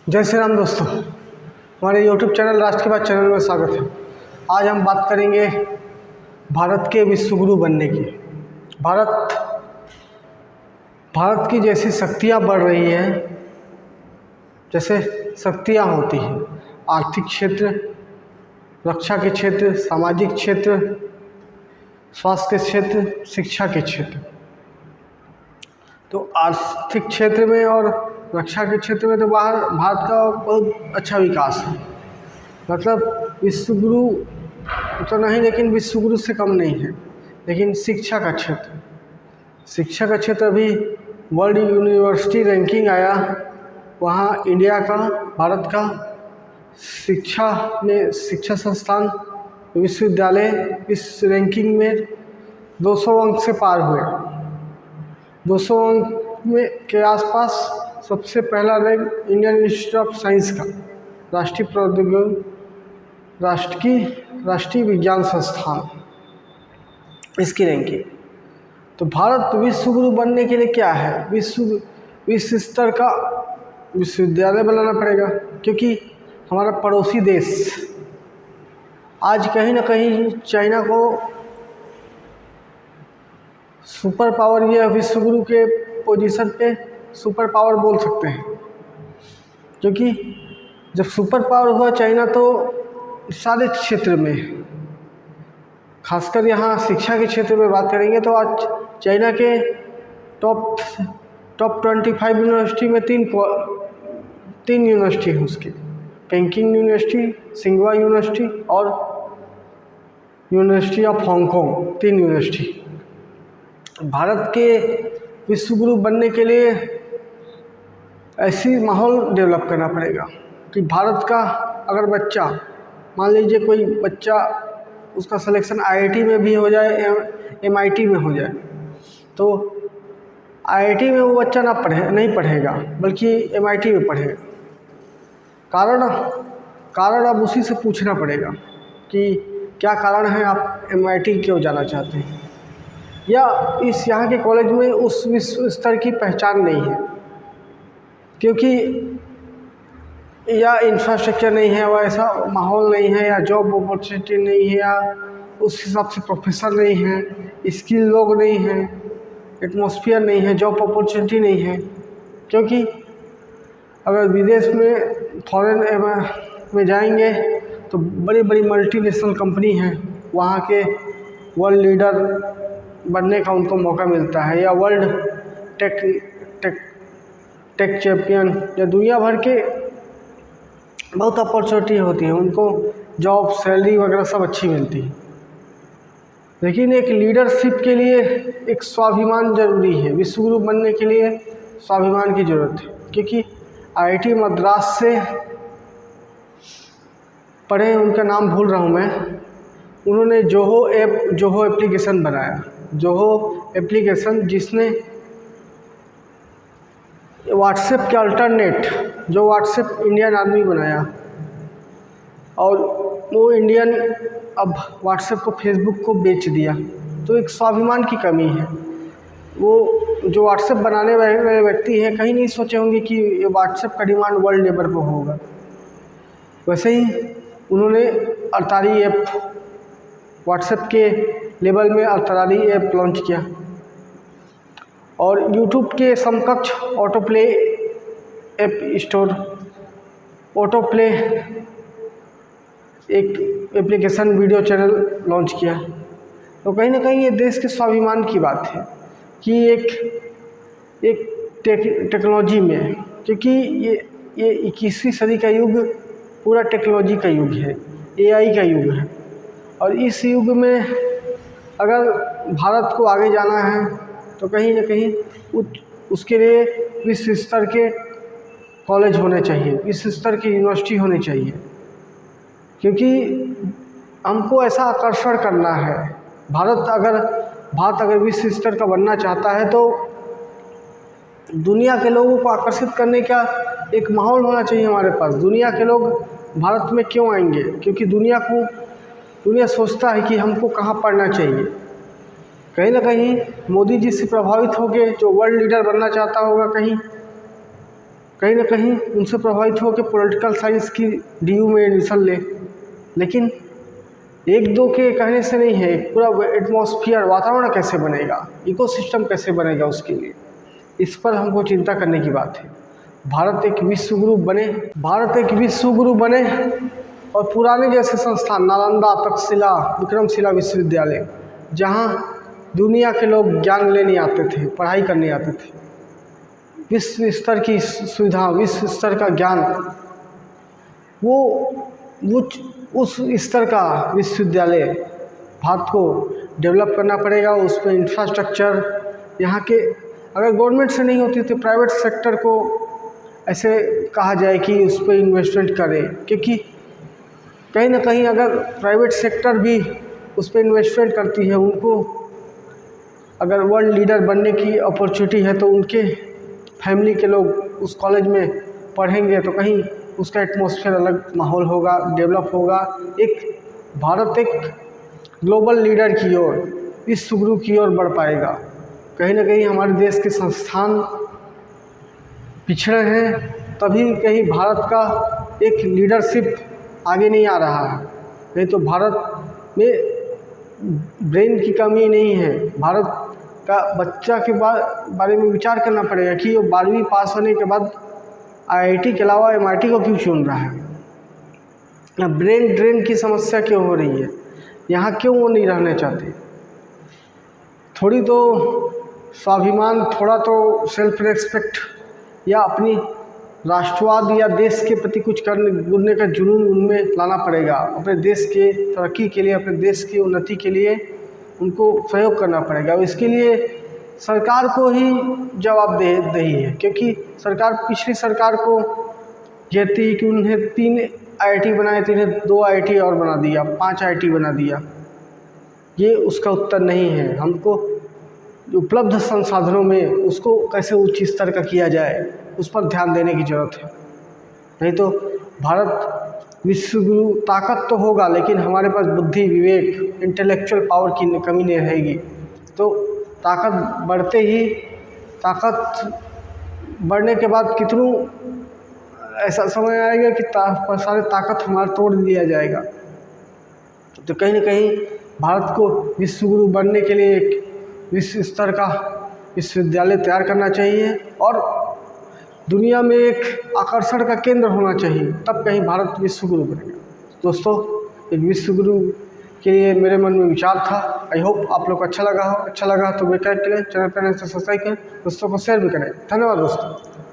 जय श्री राम दोस्तों, हमारे YouTube चैनल राष्ट्र की बात चैनल में स्वागत है। आज हम बात करेंगे भारत के विश्वगुरु बनने की। भारत की जैसी शक्तियाँ बढ़ रही हैं, जैसे शक्तियाँ होती हैं आर्थिक क्षेत्र, रक्षा के क्षेत्र, सामाजिक क्षेत्र, स्वास्थ्य के क्षेत्र, शिक्षा के क्षेत्र। तो आर्थिक क्षेत्र में और रक्षा के क्षेत्र में तो भारत का बहुत अच्छा विकास है। मतलब विश्वगुरु तो नहीं, लेकिन विश्वगुरु से कम नहीं है। लेकिन शिक्षा का क्षेत्र अभी वर्ल्ड यूनिवर्सिटी रैंकिंग आया, वहाँ इंडिया का, भारत का शिक्षा संस्थान, विश्वविद्यालय इस रैंकिंग में 200 अंक से पार हुए। 200 अंक में के आसपास सबसे पहला rank Indian institute of science का, राष्ट्रीय प्रौद्योगिकी, राष्ट्रीय विज्ञान संस्थान, इसकी रैंकिंग। तो भारत विश्वगुरु बनने के लिए क्या है, विश्व स्तर का विश्वविद्यालय बनाना पड़ेगा, क्योंकि हमारा पड़ोसी देश आज कहीं ना कहीं चाइना को सुपर पावर या विश्वगुरु के पोजीशन पे सुपर पावर बोल सकते हैं। क्योंकि जब सुपर पावर हुआ चाइना तो सारे क्षेत्र में, खासकर यहाँ शिक्षा के क्षेत्र में बात करेंगे तो आज चाइना के टॉप 25 यूनिवर्सिटी में तीन यूनिवर्सिटी है उसकी, पेकिंग यूनिवर्सिटी, सिंघुआ यूनिवर्सिटी और university of Hong Kong, 3 university. Bharat के विश्वगुरु बनने के लिए ऐसी माहौल डेवलप करना पड़ेगा कि भारत का अगर बच्चा, मान लीजिए कोई बच्चा, उसका सिलेक्शन IIT में भी हो जाए या MIT में हो जाए, तो IIT में वो बच्चा नहीं पढ़ेगा, बल्कि MIT में पढ़ेगा। कारण अब उसी से पूछना पड़ेगा कि क्या कारण है आप MIT क्यों जाना चाहते हैं, या यहाँ के कॉलेज में उस विश्व स्तर की पहचान नहीं है, क्योंकि या इंफ्रास्ट्रक्चर नहीं है, वैसा माहौल नहीं है, या जॉब अपॉर्चुनिटी नहीं है, या उस हिसाब से प्रोफेसर नहीं है, स्किल लोग नहीं हैं, एटमॉस्फेयर नहीं है, जॉब अपॉर्चुनिटी नहीं है। क्योंकि अगर विदेश में फॉरेन में जाएंगे तो बड़ी बड़ी मल्टीनेशनल कंपनी हैं, वहाँ के वर्ल्ड लीडर बनने का उनको मौका मिलता है, या वर्ल्ड टेक चैम्पियन, या दुनिया भर के बहुत अपॉर्चुनिटी होती है उनको, जॉब, सैलरी वगैरह सब अच्छी मिलती है। लेकिन एक लीडरशिप के लिए एक स्वाभिमान जरूरी है। विश्वगुरु बनने के लिए स्वाभिमान की ज़रूरत है, क्योंकि IIT मद्रास से पढ़े, उनका नाम भूल रहा हूँ मैं, उन्होंने जोहो एप्लीकेशन बनाया। जोहो एप्लीकेशन जिसने व्हाट्सएप के अल्टरनेट, जो व्हाट्सएप इंडियन आदमी बनाया, और वो इंडियन अब व्हाट्सएप को, फेसबुक को बेच दिया। तो एक स्वाभिमान की कमी है। वो जो व्हाट्सएप बनाने वाले व्यक्ति हैं, कहीं नहीं सोचे होंगे कि ये व्हाट्सएप का डिमांड वर्ल्ड लेवल पर होगा। वैसे ही उन्होंने अरतारी ऐप, व्हाट्सएप के लेवल में अरतारी ऐप लॉन्च किया, और यूट्यूब के समकक्ष ऑटोप्ले ऐप स्टोर, ऑटोप्ले एक एप्लीकेशन, वीडियो चैनल लॉन्च किया। तो कहीं ना कहीं ये देश के स्वाभिमान की बात है कि एक टेक्नोलॉजी में, क्योंकि ये 21वीं सदी का युग पूरा टेक्नोलॉजी का युग है, AI का युग है, और इस युग में अगर भारत को आगे जाना है तो कहीं ना कहीं उसके लिए विश्व स्तर के कॉलेज होने चाहिए, विश्व स्तर की यूनिवर्सिटी होनी चाहिए, क्योंकि हमको ऐसा आकर्षण करना है। भारत अगर विश्व स्तर का बनना चाहता है तो दुनिया के लोगों को आकर्षित करने का एक माहौल होना चाहिए हमारे पास। दुनिया के लोग भारत में क्यों आएंगे, क्योंकि दुनिया सोचता है कि हमको कहाँ पढ़ना चाहिए। कहीं ना कहीं मोदी जी से प्रभावित होकर जो वर्ल्ड लीडर बनना चाहता होगा, कहीं ना कहीं उनसे प्रभावित हो के पॉलिटिकल साइंस की DU में एडमिशन ले। लेकिन एक दो के कहने से नहीं है, पूरा एटमॉस्फियर, वातावरण कैसे बनेगा, इकोसिस्टम कैसे बनेगा, उसके लिए इस पर हमको चिंता करने की बात है। भारत एक विश्व गुरु बने और पुराने जैसे संस्थान नालंदा, तक्षशिला, विक्रमशिला विश्वविद्यालय, जहाँ दुनिया के लोग ज्ञान लेने आते थे, पढ़ाई करने आते थे, विश्व स्तर की सुविधा, विश्व स्तर का ज्ञान, वो उस स्तर का विश्वविद्यालय भारत को डेवलप करना पड़ेगा। उस पर इंफ्रास्ट्रक्चर यहाँ के अगर गवर्नमेंट से नहीं होती तो प्राइवेट सेक्टर को ऐसे कहा जाए कि उस पर इन्वेस्टमेंट करे, क्योंकि कहीं ना कहीं अगर प्राइवेट सेक्टर भी उस पर इन्वेस्टमेंट करती है, उनको अगर वर्ल्ड लीडर बनने की अपॉर्चुनिटी है तो उनके फैमिली के लोग उस कॉलेज में पढ़ेंगे तो कहीं उसका एटमॉस्फेयर अलग माहौल होगा, डेवलप होगा। भारत एक ग्लोबल लीडर की ओर, विश्व गुरु की ओर बढ़ पाएगा। कहीं ना कहीं हमारे देश के संस्थान पिछड़े हैं, तभी कहीं भारत का एक लीडरशिप आगे नहीं आ रहा है। नहीं तो भारत में ब्रेन की कमी नहीं है। भारत का बच्चा के बारे में विचार करना पड़ेगा कि वो 12वीं पास होने के बाद IIT के अलावा MIT को क्यों चुन रहा है। ब्रेन ड्रेन की समस्या क्यों हो रही है, यहाँ क्यों वो नहीं रहना चाहते। थोड़ी तो स्वाभिमान, थोड़ा तो सेल्फ रेस्पेक्ट या अपनी राष्ट्रवाद या देश के प्रति कुछ करने का जुनून उनमें लाना पड़ेगा। अपने देश के तरक्की के लिए, अपने देश की उन्नति के लिए उनको सहयोग करना पड़ेगा। इसके लिए सरकार को ही जवाबदेही है, क्योंकि सरकार पिछली सरकार को कहती है कि उन्हें 3 IIT बनाए थे, इन्हें 2 IIT और बना दिया, 5 IIT बना दिया। ये उसका उत्तर नहीं है। हमको उपलब्ध संसाधनों में उसको कैसे उच्च स्तर का किया जाए, उस पर ध्यान देने की ज़रूरत है। नहीं तो भारत विश्व गुरु ताकत तो होगा, लेकिन हमारे पास बुद्धि, विवेक, इंटेलेक्चुअल पावर की कमी नहीं रहेगी। तो ताकत बढ़ने के बाद कितनों ऐसा समय आएगा कि सारे ताकत हमारा तोड़ दिया जाएगा। तो कहीं ना कहीं भारत को विश्व गुरु बनने के लिए एक विश्व स्तर का विश्वविद्यालय तैयार करना चाहिए और दुनिया में एक आकर्षण का केंद्र होना चाहिए, तब कहीं भारत विश्व गुरु बनेगा। दोस्तों, एक विश्व गुरु के लिए मेरे मन में विचार था। आई होप आप लोग को अच्छा लगा हो। अच्छा लगा तो बेकार करें, चैनल पर सब्सक्राइब करें, दोस्तों को शेयर भी करें। धन्यवाद दोस्तों।